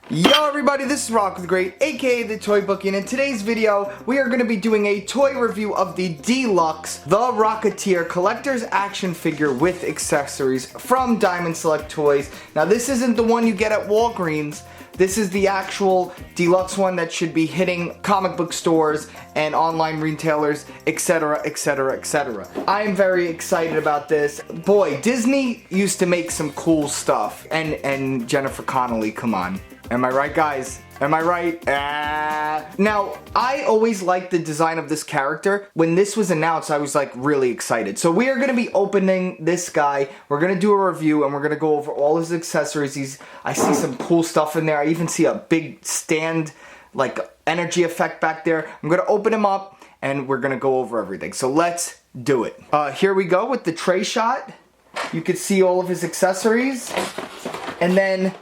Yo everybody, this is ROCCOTHEGREAT, aka the Toy Bookie, and in today's video, we are going to be doing a toy review of the DELUXE, the Rocketeer Collector's Action Figure with accessories from Diamond Select Toys. Now this isn't the one you get at Walgreens, this is the actual deluxe one that should be hitting comic book stores and online retailers, etc, etc, etc. I am very excited about this. Boy, Disney used to make some cool stuff, and Jennifer Connelly, come on. Am I right, guys? Am I right? Now, I always liked the design of this character. When this was announced, I was like really excited. So we are going to be opening this guy. We're going to do a review and we're going to go over all his accessories. I see some cool stuff in there. I even see a big stand, like energy effect back there. I'm going to open him up and we're going to go over everything. So let's do it. Here we go with the tray shot. You can see all of his accessories. And then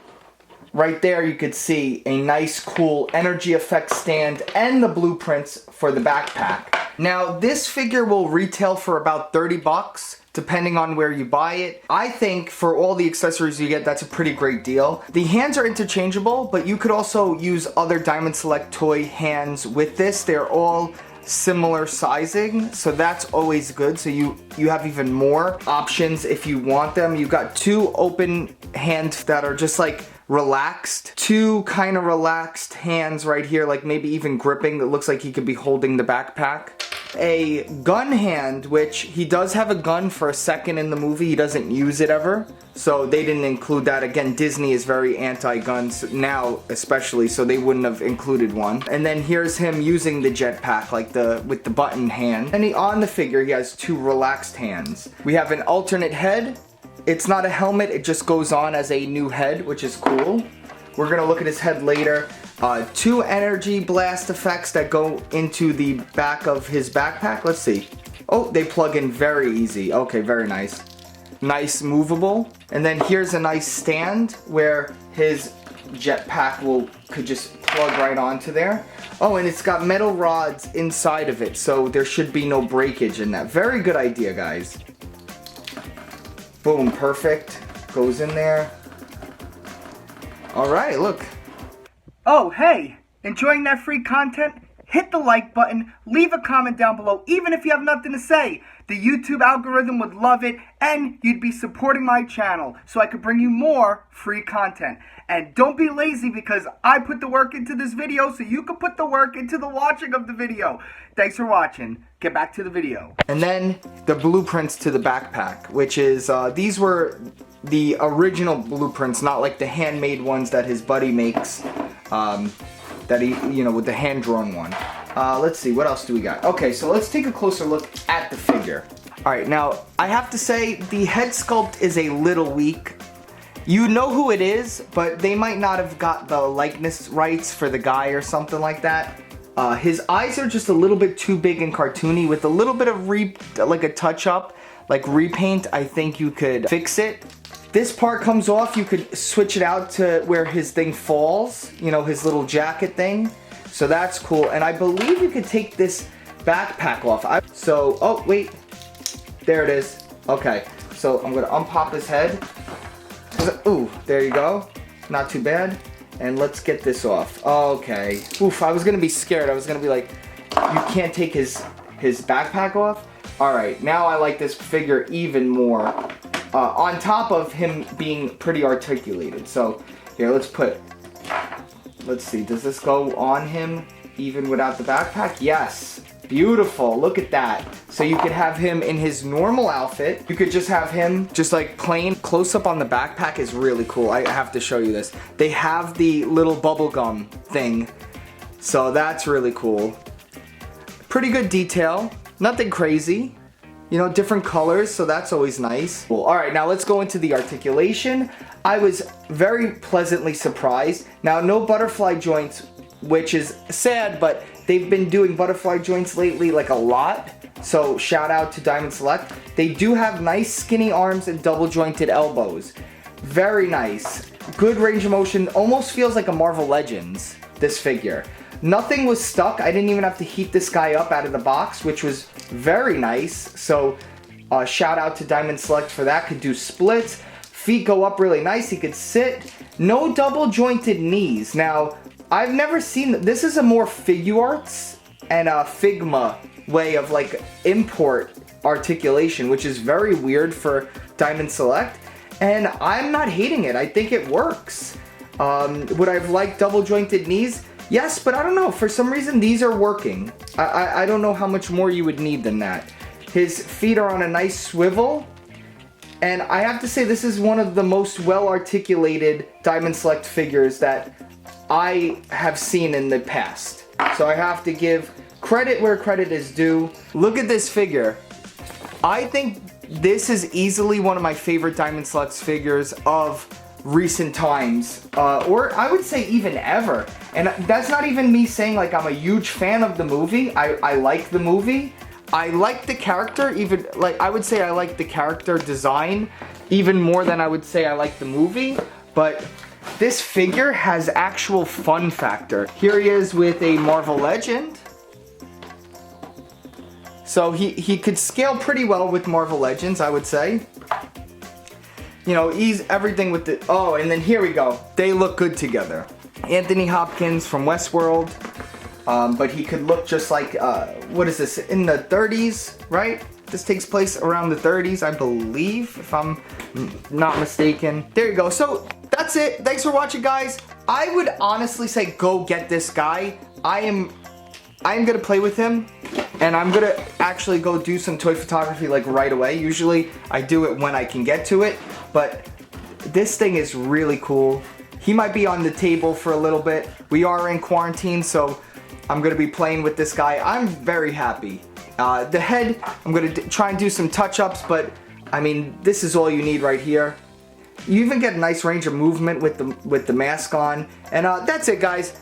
right there you could see a nice cool energy effect stand and the blueprints for the backpack. Now this figure will retail for about 30 bucks depending on where you buy it. I think for all the accessories you get, that's a pretty great deal. The hands are interchangeable, but you could also use other Diamond Select toy hands with this. They're all similar sizing, so that's always good. So you have even more options if you want them. You've got two open hands that are just like relaxed, two kind of relaxed hands right here, like maybe even gripping. It looks like he could be holding the backpack. A gun hand, which he does have a gun for a second in the movie. He doesn't use it ever, so they didn't include that. Again, Disney is very anti-guns now, especially, so they wouldn't have included one. And then here's him using the jetpack, like with the button hand. And on the figure, he has two relaxed hands. We have an alternate head. It's not a helmet, it just goes on as a new head, which is cool. We're gonna look at his head later. Two energy blast effects that go into the back of his backpack. Let's see. Oh, they plug in very easy. Okay, very nice. Nice movable. And then here's a nice stand where his jetpack could just plug right onto there. Oh, and it's got metal rods inside of it, so there should be no breakage in that. Very good idea, guys. Boom, perfect. Goes in there. Alright, look. Oh, hey! Enjoying that free content? Hit the like button, leave a comment down below, even if you have nothing to say. The YouTube algorithm would love it, and you'd be supporting my channel, so I could bring you more free content. And don't be lazy, because I put the work into this video, so you can put the work into the watching of the video. Thanks for watching. Get back to the video. And then the blueprints to the backpack, which is, these were the original blueprints, not like the handmade ones that his buddy makes, that he, with the hand-drawn one. Let's see, what else do we got? Okay, so let's take a closer look at the figure. Alright, now, I have to say, the head sculpt is a little weak. You know who it is, but they might not have got the likeness rights for the guy or something like that. His eyes are just a little bit too big and cartoony. With a little bit of like a touch-up, like repaint, I think you could fix it. This part comes off, you could switch it out to where his thing falls, his little jacket thing. So that's cool, and I believe you could take this backpack off. Oh, wait, there it is. Okay, so I'm gonna unpop his head. Ooh, there you go, not too bad. And let's get this off. Okay, oof, I was gonna be scared. I was gonna be like, you can't take his backpack off? All right, now I like this figure even more. On top of him being pretty articulated. So here, let's see, does this go on him even without the backpack? Yes, beautiful, look at that. So you could have him in his normal outfit. You could just have him just like plain. Close up on the backpack is really cool. I have to show you this. They have the little bubblegum thing. So that's really cool. Pretty good detail, nothing crazy. Different colors, so that's always nice. Cool. All right, now let's go into the articulation. I was very pleasantly surprised. Now, no butterfly joints, which is sad, but they've been doing butterfly joints lately like a lot. So shout out to Diamond Select. They do have nice skinny arms and double jointed elbows. Very nice. Good range of motion. Almost feels like a Marvel Legends, this figure. Nothing was stuck. I didn't even have to heat this guy up out of the box, which was very nice. So shout out to Diamond Select for that. Could do splits. feet go up really nice. He could sit. No double jointed knees. Now, I've never seen, this is a more Figuarts and a Figma way of like import articulation, which is very weird for Diamond Select, and I'm not hating it. I think it works. Would I have liked double jointed knees? Yes, but I don't know, for some reason these are working. I don't know how much more you would need than that. His feet are on a nice swivel, and I have to say this is one of the most well articulated Diamond Select figures that I have seen in the past. So I have to give credit where credit is due. Look at this figure. I think this is easily one of my favorite Diamond Select figures of recent times, or I would say even ever. And that's not even me saying like I'm a huge fan of the movie. I like the movie. I like the character, even like I would say I like the character design even more than I would say I like the movie. But this figure has actual fun factor. Here he is with a Marvel Legend. So he could scale pretty well with Marvel Legends, I would say. You know, he's everything with the, oh, and then here we go. They look good together. Anthony Hopkins from Westworld. But he could look just like, what is this, in the 30s, right? This takes place around the 30s, I believe, if I'm not mistaken. There you go. So that's it. Thanks for watching, guys. I would honestly say go get this guy. I am gonna play with him, and I'm gonna actually go do some toy photography like right away. Usually I do it when I can get to it, but this thing is really cool. He might be on the table for a little bit. We are in quarantine, so I'm gonna be playing with this guy. I'm very happy. The head, I'm gonna try and do some touch-ups, but I mean, this is all you need right here. You even get a nice range of movement with the mask on. And that's it, guys.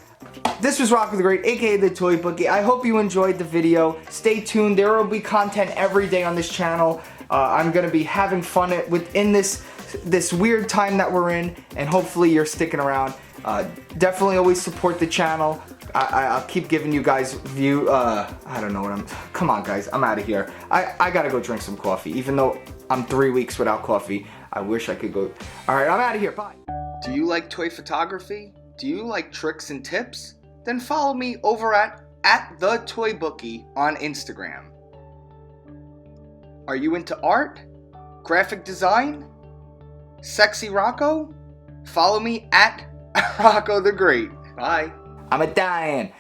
This was Rock with the Great, aka the Toy Bookie. I hope you enjoyed the video. Stay tuned. There will be content every day on this channel. I'm gonna be having fun within this weird time that we're in, and hopefully you're sticking around. Definitely always support the channel. I'll keep giving you guys view, I don't know what come on guys, I'm out of here. I gotta go drink some coffee, even though I'm 3 weeks without coffee. I wish I could go. Alright, I'm out of here, bye. Do you like toy photography? Do you like tricks and tips? Then follow me over at the Toy Bookie on Instagram. Are you into art? Graphic design? Sexy Rocco? Follow me at Rocco the Great. Bye. I'm a dying.